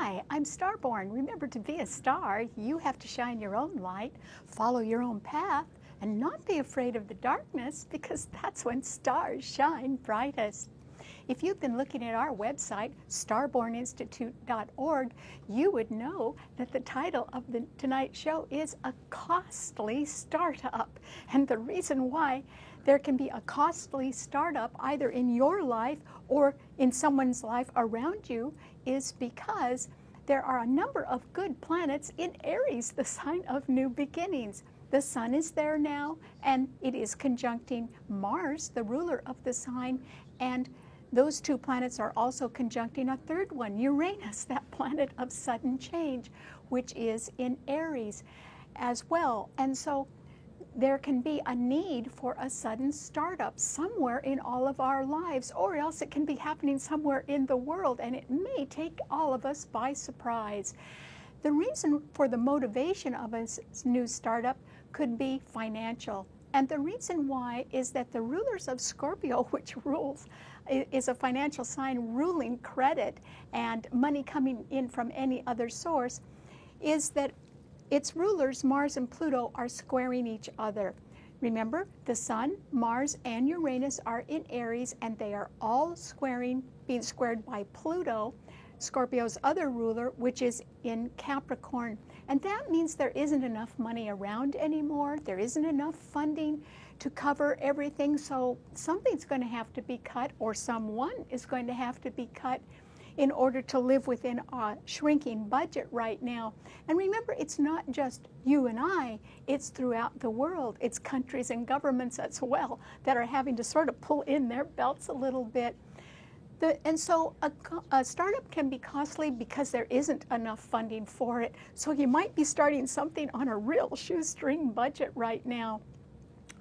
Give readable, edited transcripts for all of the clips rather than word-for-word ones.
Hi, I'm Starborn. Remember, to be a star, you have to shine your own light, follow your own path, and not be afraid of the darkness, because that's when stars shine brightest. If you've been looking at our website, starborninstitute.org, you would know that the title of tonight's show is A Costly Startup. And the reason why there can be a costly startup either in your life or in someone's life around you is because there are a number of good planets in Aries, the sign of new beginnings. The sun is there now, and it is conjuncting Mars, the ruler of the sign, and those two planets are also conjuncting a third one, Uranus, that planet of sudden change, which is in Aries as well. And so there can be a need for a sudden startup somewhere in all of our lives, or else it can be happening somewhere in the world, and it may take all of us by surprise. The reason for the motivation of a new startup could be financial. And the reason why is that the rulers of Scorpio, which is a financial sign ruling credit and money coming in from any other source, is that its rulers, Mars and Pluto, are squaring each other. Remember, the Sun, Mars, and Uranus are in Aries, and they are all being squared by Pluto, Scorpio's other ruler, which is in Capricorn. And that means there isn't enough money around anymore. There isn't enough funding to cover everything. So something's going to have to be cut, or someone is going to have to be cut in order to live within a shrinking budget right now. And remember, it's not just you and I, it's throughout the world. It's countries and governments as well that are having to sort of pull in their belts a little bit. And so a startup can be costly because there isn't enough funding for it. So you might be starting something on a real shoestring budget right now.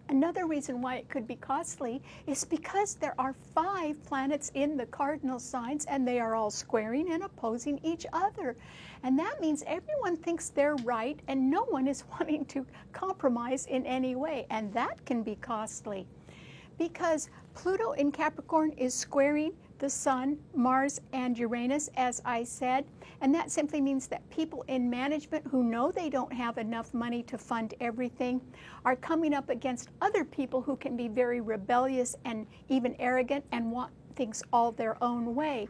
Another reason why it could be costly is because there are 5 planets in the cardinal signs, and they are all squaring and opposing each other. And that means everyone thinks they're right, and no one is wanting to compromise in any way. And that can be costly because Pluto in Capricorn is squaring the Sun, Mars, and Uranus, as I said. And that simply means that people in management who know they don't have enough money to fund everything are coming up against other people who can be very rebellious and even arrogant and want things all their own way.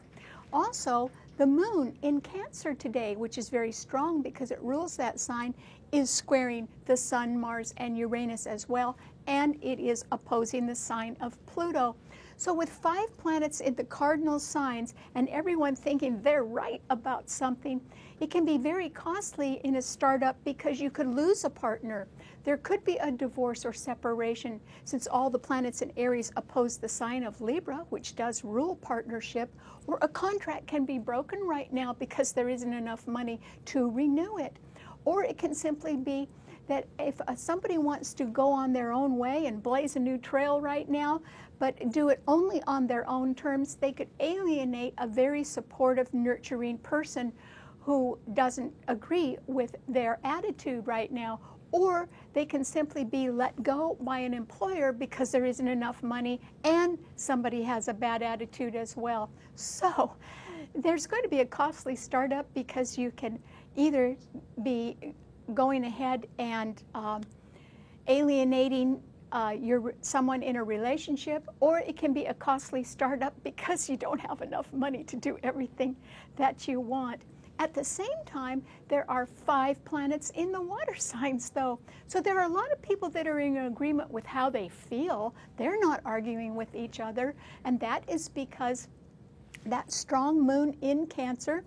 Also, the moon in Cancer today, which is very strong because it rules that sign, is squaring the Sun, Mars, and Uranus as well, and it is opposing the sign of Pluto. So with 5 planets in the cardinal signs and everyone thinking they're right about something, it can be very costly in a startup because you could lose a partner. There could be a divorce or separation since all the planets in Aries oppose the sign of Libra, which does rule partnership, or a contract can be broken right now because there isn't enough money to renew it. Or it can simply be that if somebody wants to go on their own way and blaze a new trail right now, but do it only on their own terms, they could alienate a very supportive, nurturing person who doesn't agree with their attitude right now. Or they can simply be let go by an employer because there isn't enough money and somebody has a bad attitude as well. So there's going to be a costly startup because you can either be going ahead and alienating someone in a relationship, or it can be a costly startup because you don't have enough money to do everything that you want. At the same time, there are 5 planets in the water signs, though. So there are a lot of people that are in agreement with how they feel. They're not arguing with each other, and that is because that strong moon in Cancer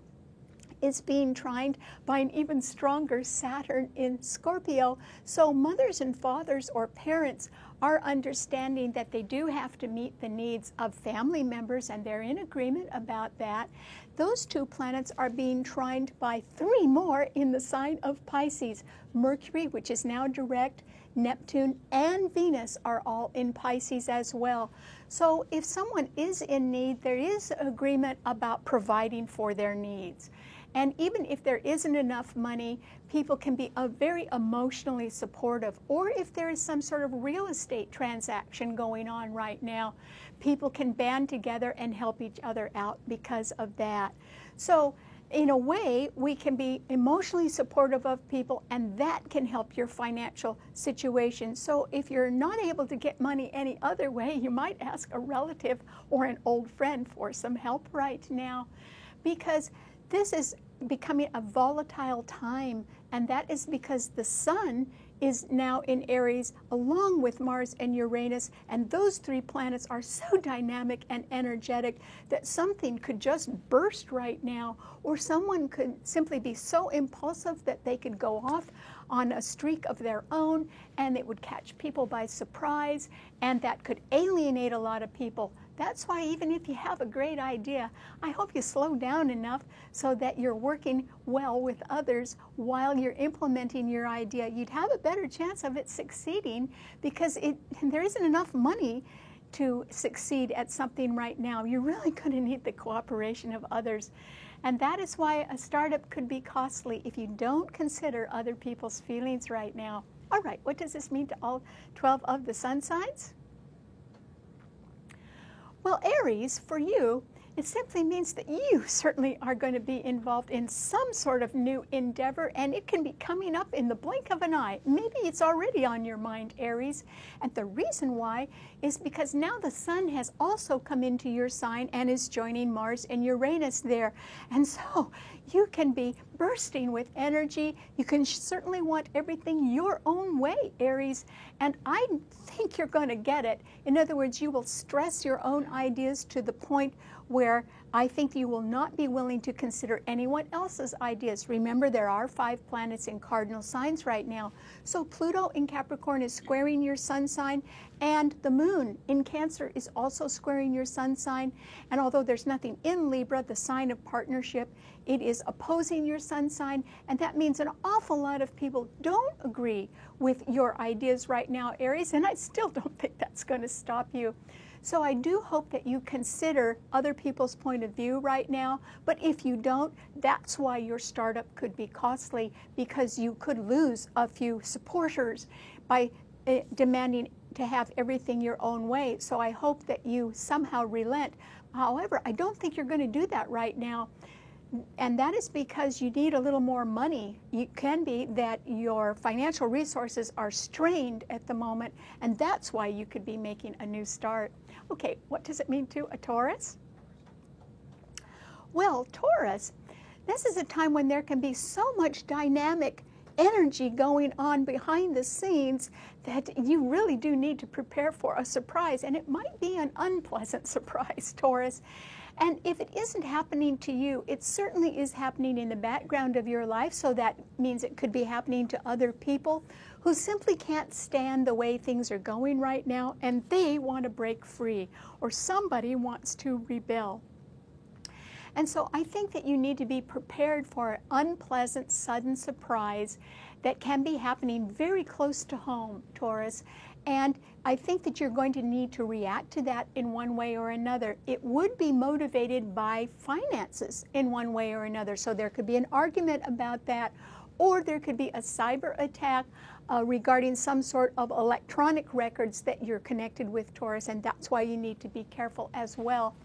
is being trined by an even stronger Saturn in Scorpio. So mothers and fathers or parents are understanding that they do have to meet the needs of family members, and they're in agreement about that. Those 2 planets are being trined by 3 more in the sign of Pisces. Mercury, which is now direct, Neptune, and Venus are all in Pisces as well. So if someone is in need, there is agreement about providing for their needs. And even if there isn't enough money, people can be very emotionally supportive. Or if there is some sort of real estate transaction going on right now, people can band together and help each other out because of that. So in a way, we can be emotionally supportive of people, and that can help your financial situation. So if you're not able to get money any other way, you might ask a relative or an old friend for some help right now, because this is becoming a volatile time, and that is because the sun is now in Aries along with Mars and Uranus, and those three planets are so dynamic and energetic that something could just burst right now, or someone could simply be so impulsive that they could go off on a streak of their own, and it would catch people by surprise, and that could alienate a lot of people. That's why even if you have a great idea, I hope you slow down enough so that you're working well with others while you're implementing your idea. You'd have a better chance of it succeeding, because there isn't enough money to succeed at something right now. You're really going to need the cooperation of others. And that is why a startup could be costly if you don't consider other people's feelings right now. All right, what does this mean to all 12 of the sun signs? Well, Aries, for you, it simply means that you certainly are going to be involved in some sort of new endeavor, and it can be coming up in the blink of an eye. Maybe it's already on your mind, Aries. And the reason why is because now the sun has also come into your sign and is joining Mars and Uranus there. And so you can be bursting with energy. You can certainly want everything your own way, Aries. And I think you're going to get it. In other words, you will stress your own ideas to the point where I think you will not be willing to consider anyone else's ideas. Remember, there are 5 planets in cardinal signs right now. So Pluto in Capricorn is squaring your sun sign, and the moon in Cancer is also squaring your sun sign. And although there's nothing in Libra, the sign of partnership, it is opposing your sun sign, and that means an awful lot of people don't agree with your ideas right now, Aries, and I still don't think that's going to stop you. So I do hope that you consider other people's point of view right now, but if you don't, that's why your startup could be costly, because you could lose a few supporters by demanding to have everything your own way. So I hope that you somehow relent. However, I don't think you're going to do that right now. And that is because you need a little more money. It can be that your financial resources are strained at the moment, and that's why you could be making a new start. Okay, what does it mean to a Taurus? Well, Taurus, this is a time when there can be so much dynamic energy going on behind the scenes that you really do need to prepare for a surprise, and it might be an unpleasant surprise, Taurus. And if it isn't happening to you, it certainly is happening in the background of your life, so that means it could be happening to other people who simply can't stand the way things are going right now, and they want to break free, or somebody wants to rebel. And so I think that you need to be prepared for an unpleasant, sudden surprise that can be happening very close to home, Taurus. And I think that you're going to need to react to that in one way or another. It would be motivated by finances in one way or another. So there could be an argument about that, or there could be a cyber attack regarding some sort of electronic records that you're connected with, Taurus, and that's why you need to be careful as well.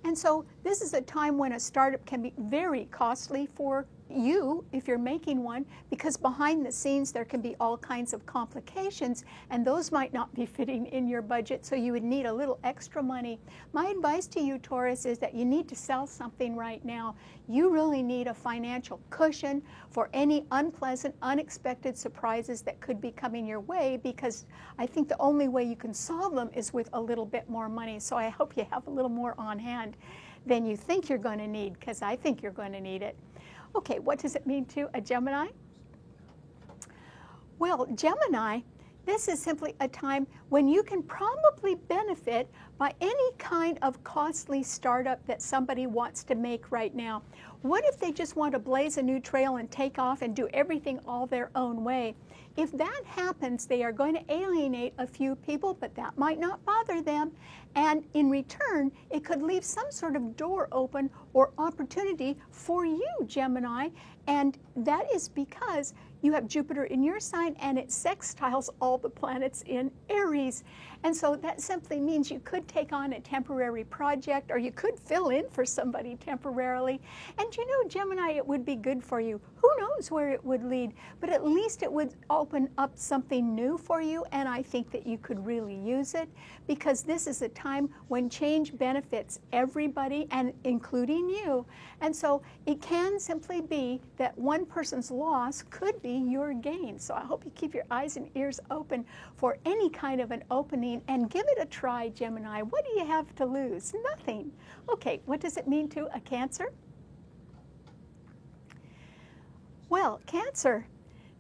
And so this is a time when a startup can be very costly for you if you're making one, because behind the scenes there can be all kinds of complications, and those might not be fitting in your budget, so you would need a little extra money. My advice to you, Taurus, is that you need to sell something right now. You really need a financial cushion for any unpleasant, unexpected surprises that could be coming your way, because I think the only way you can solve them is with a little bit more money. So I hope you have a little more on hand than you think you're going to need, because I think you're going to need it. Okay, what does it mean to a Gemini? Well, Gemini, this is simply a time when you can probably benefit by any kind of costly startup that somebody wants to make right now. What if they just want to blaze a new trail and take off and do everything all their own way? If that happens, they are going to alienate a few people, but that might not bother them. And in return, it could leave some sort of door open or opportunity for you, Gemini. And that is because you have Jupiter in your sign and it sextiles all the planets in Aries. And so that simply means you could take on a temporary project, or you could fill in for somebody temporarily. And you know, Gemini, it would be good for you. Who knows where it would lead, but at least it would open up something new for you, and I think that you could really use it, because this is a time when change benefits everybody, and including you. And so it can simply be that one person's loss could be your gain. So I hope you keep your eyes and ears open for any kind of an opening, and give it a try, Gemini. What do you have to lose? Nothing. Okay, what does it mean to a Cancer? Well, Cancer,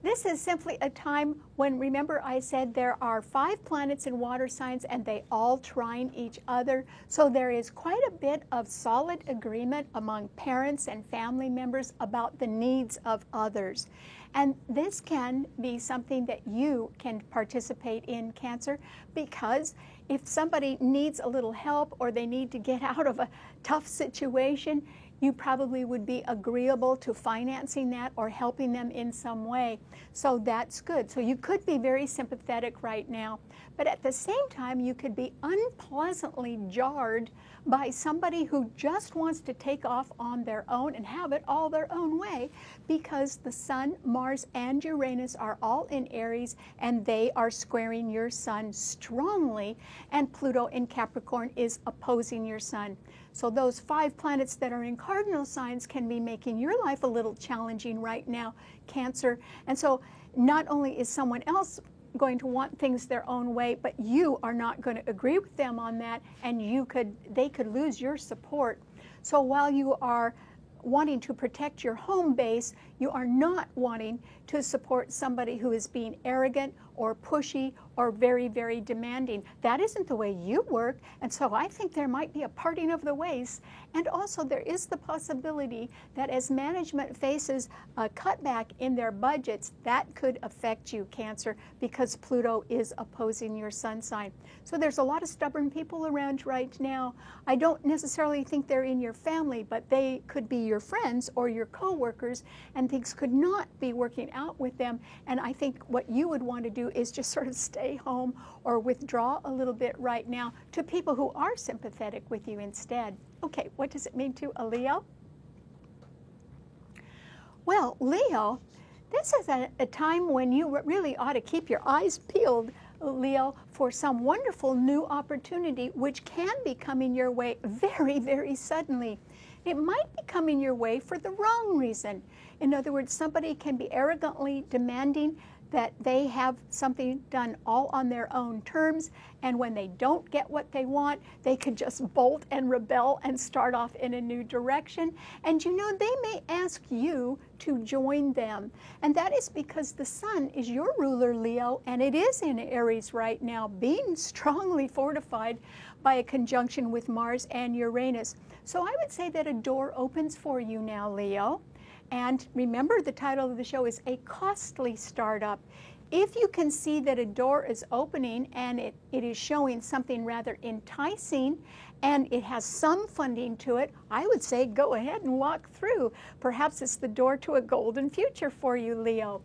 this is simply a time when, remember I said there are 5 planets in water signs and they all trine each other. So there is quite a bit of solid agreement among parents and family members about the needs of others. And this can be something that you can participate in, Cancer, because if somebody needs a little help or they need to get out of a tough situation, you probably would be agreeable to financing that or helping them in some way. So that's good. So you could be very sympathetic right now, but at the same time, you could be unpleasantly jarred by somebody who just wants to take off on their own and have it all their own way, because the Sun, Mars, and Uranus are all in Aries, and they are squaring your Sun strongly, and Pluto in Capricorn is opposing your Sun. So those 5 planets that are in cardinal signs can be making your life a little challenging right now, Cancer. And so not only is someone else going to want things their own way, but you are not going to agree with them on that, and they could lose your support. So while you are wanting to protect your home base, you are not wanting to support somebody who is being arrogant or pushy or very, very demanding. That isn't the way you work, and so I think there might be a parting of the ways. And also there is the possibility that as management faces a cutback in their budgets, that could affect you, Cancer, because Pluto is opposing your Sun sign. So there's a lot of stubborn people around right now. I don't necessarily think they're in your family, but they could be your friends or your co-workers, and things could not be working out with them. And I think what you would want to do is just sort of stay home or withdraw a little bit right now to people who are sympathetic with you instead. Okay, what does it mean to a Leo? Well, Leo, this is a time when you really ought to keep your eyes peeled, Leo, for some wonderful new opportunity which can be coming your way very, very suddenly. It might be coming your way for the wrong reason. In other words, somebody can be arrogantly demanding that they have something done all on their own terms, and when they don't get what they want, they could just bolt and rebel and start off in a new direction. And you know, they may ask you to join them, and that is because the Sun is your ruler, Leo, and it is in Aries right now, being strongly fortified by a conjunction with Mars and Uranus. So I would say that a door opens for you now, Leo. And remember, the title of the show is A Costly Startup. If you can see that a door is opening and it is showing something rather enticing and it has some funding to it, I would say go ahead and walk through. Perhaps it's the door to a golden future for you, Leo.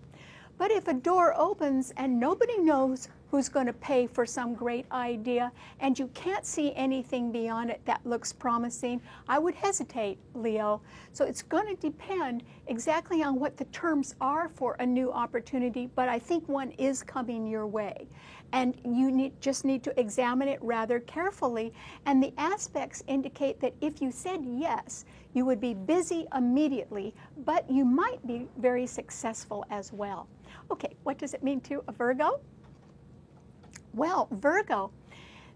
But if a door opens and nobody knows who's going to pay for some great idea and you can't see anything beyond it that looks promising, I would hesitate, Leo. So it's going to depend exactly on what the terms are for a new opportunity, but I think one is coming your way. And you just need to examine it rather carefully. And the aspects indicate that if you said yes, you would be busy immediately, but you might be very successful as well. Okay, what does it mean to a Virgo? Well, Virgo,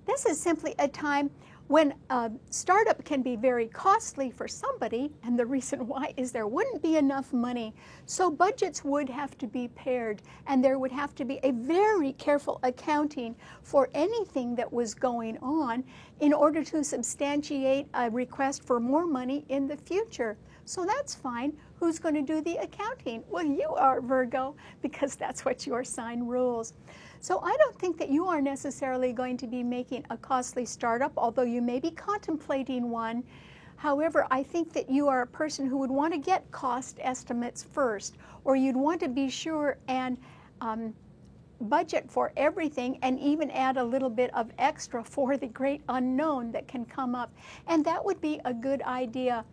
this is simply a time when a startup can be very costly for somebody, and the reason why is there wouldn't be enough money. So budgets would have to be paired, and there would have to be a very careful accounting for anything that was going on in order to substantiate a request for more money in the future. So that's fine. Who's going to do the accounting? Well, you are, Virgo, because that's what your sign rules. So I don't think that you are necessarily going to be making a costly startup, although you may be contemplating one. However, I think that you are a person who would want to get cost estimates first, or you'd want to be sure and budget for everything and even add a little bit of extra for the great unknown that can come up. And that would be a good idea.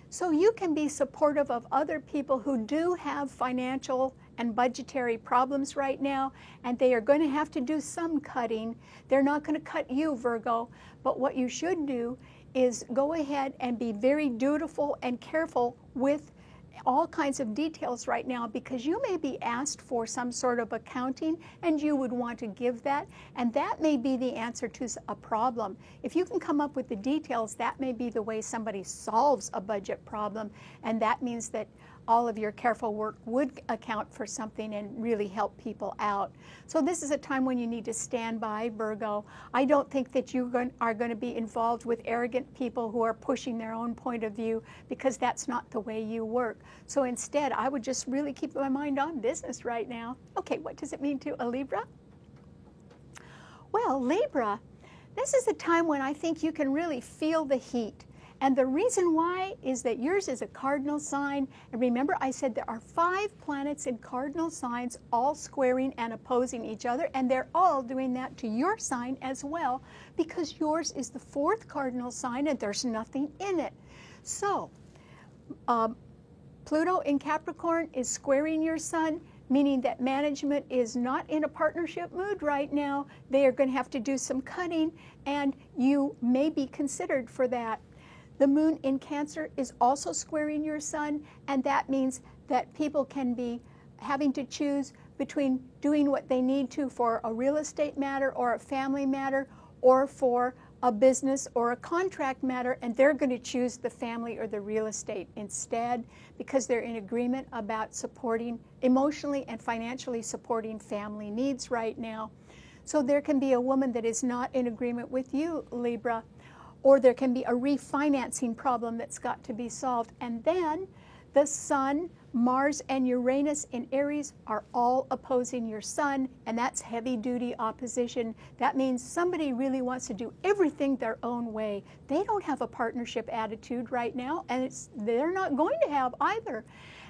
So you can be supportive of other people who do have financial and budgetary problems right now, and they are going to have to do some cutting. They're not going to cut you, Virgo, but what you should do is go ahead and be very dutiful and careful with all kinds of details right now, because you may be asked for some sort of accounting and you would want to give that, and that may be the answer to a problem. If you can come up with the details, that may be the way somebody solves a budget problem, and that means that all of your careful work would account for something and really help people out. So this is a time when you need to stand by, Virgo. I don't think that you are going to be involved with arrogant people who are pushing their own point of view, because that's not the way you work. So instead, I would just really keep my mind on business right now. Okay, what does it mean to a Libra? Well, Libra, this is a time when I think you can really feel the heat. And the reason why is that yours is a cardinal sign. And remember, I said there are 5 planets in cardinal signs all squaring and opposing each other, and they're all doing that to your sign as well, because yours is the 4th cardinal sign and there's nothing in it. So Pluto in Capricorn is squaring your sun, meaning that management is not in a partnership mood right now. They are going to have to do some cutting, and you may be considered for that. The moon in Cancer is also squaring your sun, and that means that people can be having to choose between doing what they need to for a real estate matter or a family matter or for a business or a contract matter, and they're going to choose the family or the real estate instead, because they're in agreement about supporting, emotionally and financially supporting family needs right now. So there can be a woman that is not in agreement with you, Libra, or there can be a refinancing problem that's got to be solved. And then the Sun, Mars, and Uranus in Aries are all opposing your Sun, and that's heavy-duty opposition. That means somebody really wants to do everything their own way. They don't have a partnership attitude right now, and they're not going to have either.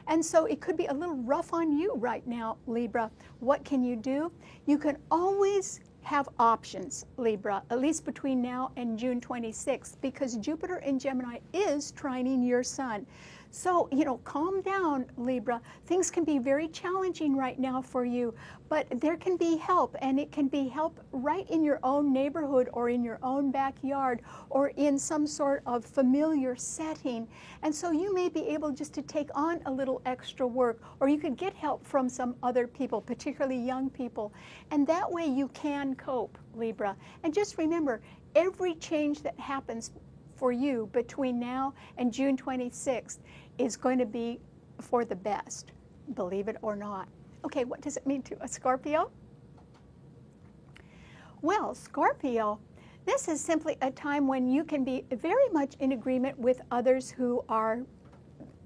And so it could be a little rough on you right now, Libra. What can you do? You can always have options, Libra, at least between now and June 26th, because Jupiter in Gemini is trining your Sun. So, calm down, Libra. Things can be very challenging right now for you, but there can be help, and it can be help right in your own neighborhood or in your own backyard or in some sort of familiar setting. And so you may be able just to take on a little extra work, or you could get help from some other people, particularly young people. And that way you can cope, Libra. And just remember, every change that happens for you between now and June 26th is going to be for the best, believe it or not. Okay, what does it mean to a Scorpio? Well, Scorpio, this is simply a time when you can be very much in agreement with others who are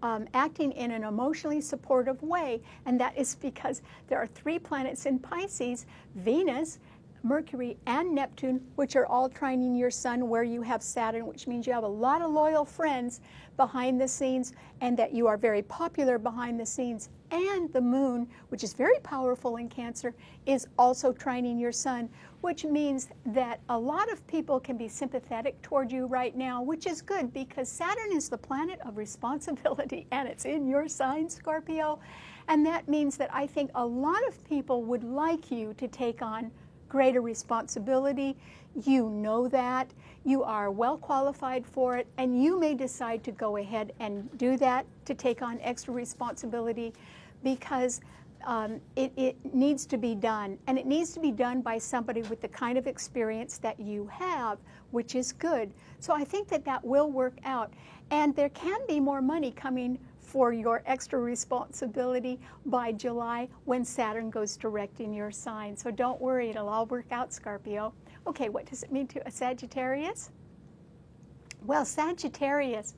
acting in an emotionally supportive way, and that is because there are 3 planets in Pisces, Venus, Mercury, and Neptune, which are all trining your Sun where you have Saturn, which means you have a lot of loyal friends behind the scenes and that you are very popular behind the scenes. And the Moon, which is very powerful in Cancer, is also trining your Sun, which means that a lot of people can be sympathetic toward you right now, which is good because Saturn is the planet of responsibility and it's in your sign, Scorpio. And that means that I think a lot of people would like you to take on greater responsibility. You know that. You are well qualified for it, and you may decide to go ahead and do that, to take on extra responsibility, because it needs to be done. And it needs to be done by somebody with the kind of experience that you have, which is good. So I think that that will work out. And there can be more money coming for your extra responsibility by July when Saturn goes direct in your sign. So don't worry, it'll all work out, Scorpio. Okay, what does it mean to a Sagittarius? Well, Sagittarius,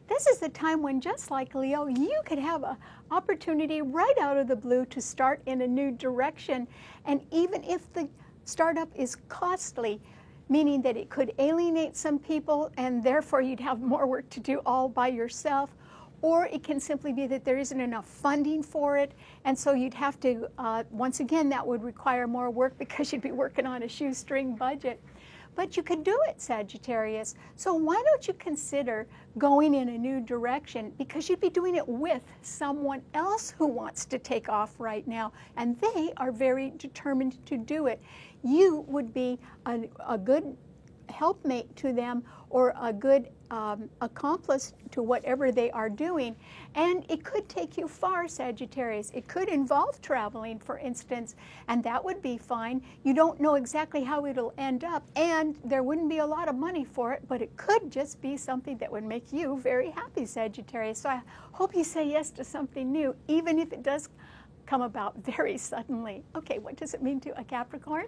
this is the time when, just like Leo, you could have an opportunity right out of the blue to start in a new direction. And even if the startup is costly, meaning that it could alienate some people and therefore you'd have more work to do all by yourself. Or it can simply be that there isn't enough funding for it, and so you'd have to, once again, that would require more work because you'd be working on a shoestring budget. But you could do it, Sagittarius. So why don't you consider going in a new direction, because you'd be doing it with someone else who wants to take off right now, and they are very determined to do it. You would be a good helpmate to them, or a good accomplice to whatever they are doing. And it could take you far, Sagittarius. It could involve traveling, for instance, and that would be fine. You don't know exactly how it'll end up, and there wouldn't be a lot of money for it, but it could just be something that would make you very happy, Sagittarius. So I hope you say yes to something new, even if it does come about very suddenly. Okay, what does it mean to a Capricorn?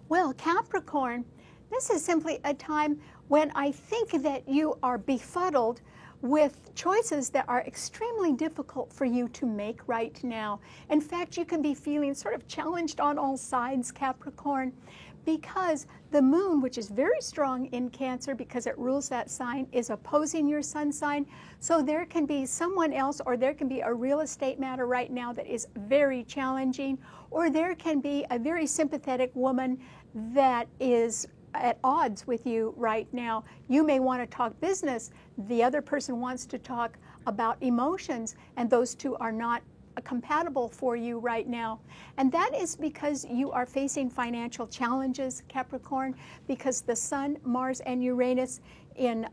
Well, Capricorn, this is simply a time when I think that you are befuddled with choices that are extremely difficult for you to make right now. In fact, you can be feeling sort of challenged on all sides, Capricorn, because the moon, which is very strong in Cancer because it rules that sign, is opposing your sun sign. So there can be someone else, or there can be a real estate matter right now that is very challenging, or there can be a very sympathetic woman that is at odds with you right now. You may want to talk business. The other person wants to talk about emotions, and those two are not compatible for you right now. And that is because you are facing financial challenges, Capricorn, because the Sun, Mars, and Uranus in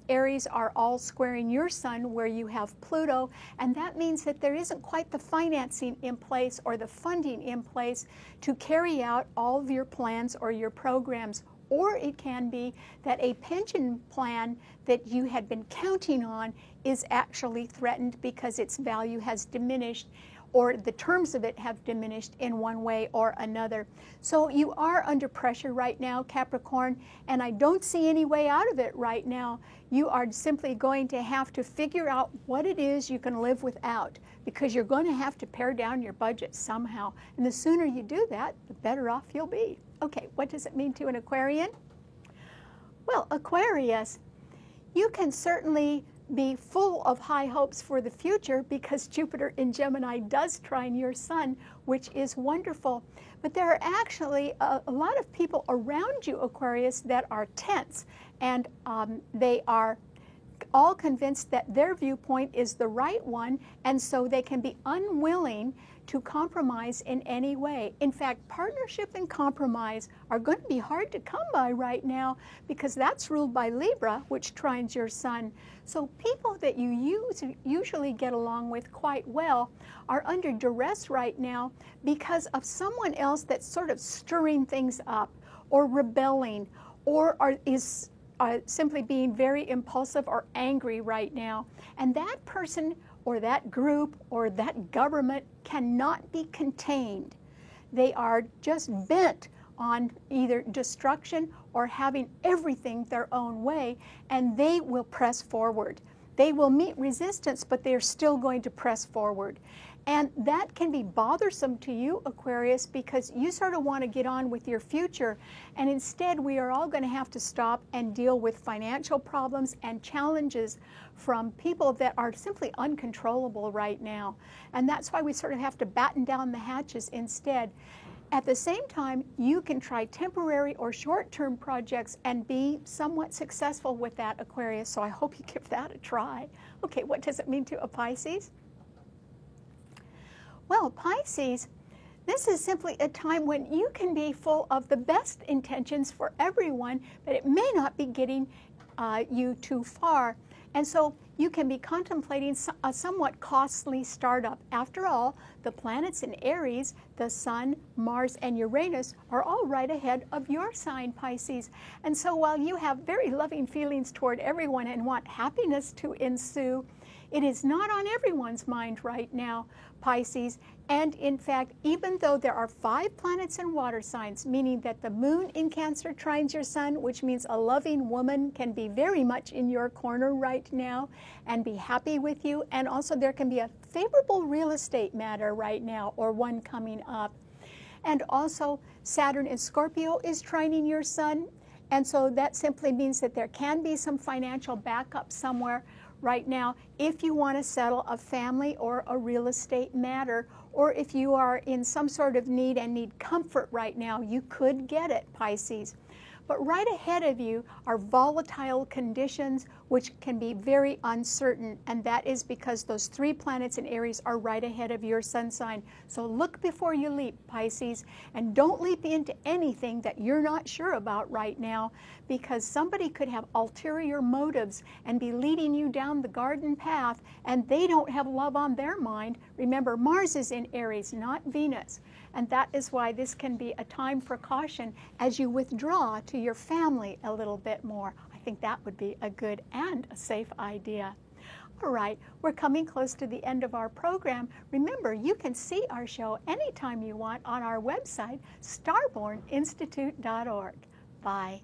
Aries are all squaring your sun where you have Pluto, and that means that there isn't quite the financing in place or the funding in place to carry out all of your plans or your programs. Or it can be that a pension plan that you had been counting on is actually threatened because its value has diminished, or the terms of it have diminished in one way or another. So you are under pressure right now, Capricorn, and I don't see any way out of it right now. You are simply going to have to figure out what it is you can live without, because you're going to have to pare down your budget somehow. And the sooner you do that, the better off you'll be. Okay, what does it mean to an Aquarian? Well, Aquarius, you can certainly be full of high hopes for the future because Jupiter in Gemini does trine your sun, which is wonderful. But there are actually a lot of people around you, Aquarius, that are tense, and they are all convinced that their viewpoint is the right one, and so they can be unwilling to compromise in any way. In fact, partnership and compromise are going to be hard to come by right now because that's ruled by Libra, which trines your sun. So people that you usually get along with quite well are under duress right now because of someone else that's sort of stirring things up or rebelling, or is simply being very impulsive or angry right now. And that person or that group or that government cannot be contained. They are just bent on either destruction or having everything their own way, and they will press forward. They will meet resistance, but they are still going to press forward. And that can be bothersome to you, Aquarius, because you sort of want to get on with your future, and instead we are all going to have to stop and deal with financial problems and challenges from people that are simply uncontrollable right now. And that's why we sort of have to batten down the hatches instead. At the same time, you can try temporary or short-term projects and be somewhat successful with that, Aquarius, so I hope you give that a try. Okay, what does it mean to a Pisces? Well, Pisces, this is simply a time when you can be full of the best intentions for everyone, but it may not be getting you too far. And so you can be contemplating a somewhat costly startup. After all, the planets in Aries, the Sun, Mars, and Uranus are all right ahead of your sign, Pisces. And so while you have very loving feelings toward everyone and want happiness to ensue, it is not on everyone's mind right now, Pisces. And in fact, even though there are 5 planets in water signs, meaning that the moon in Cancer trines your sun, which means a loving woman can be very much in your corner right now and be happy with you. And also there can be a favorable real estate matter right now, or one coming up. And also, Saturn in Scorpio is trining your sun. And so that simply means that there can be some financial backup somewhere right now if you want to settle a family or a real estate matter, or if you are in some sort of need and need comfort right now, you could get it, Pisces. But right ahead of you are volatile conditions which can be very uncertain, and that is because those 3 planets in Aries are right ahead of your sun sign. So look before you leap, Pisces, and don't leap into anything that you're not sure about right now, because somebody could have ulterior motives and be leading you down the garden path, and they don't have love on their mind. Remember, Mars is in Aries, not Venus. And that is why this can be a time for caution as you withdraw to your family a little bit more. I think that would be a good and a safe idea. All right, we're coming close to the end of our program. Remember, you can see our show anytime you want on our website, starborninstitute.org. Bye.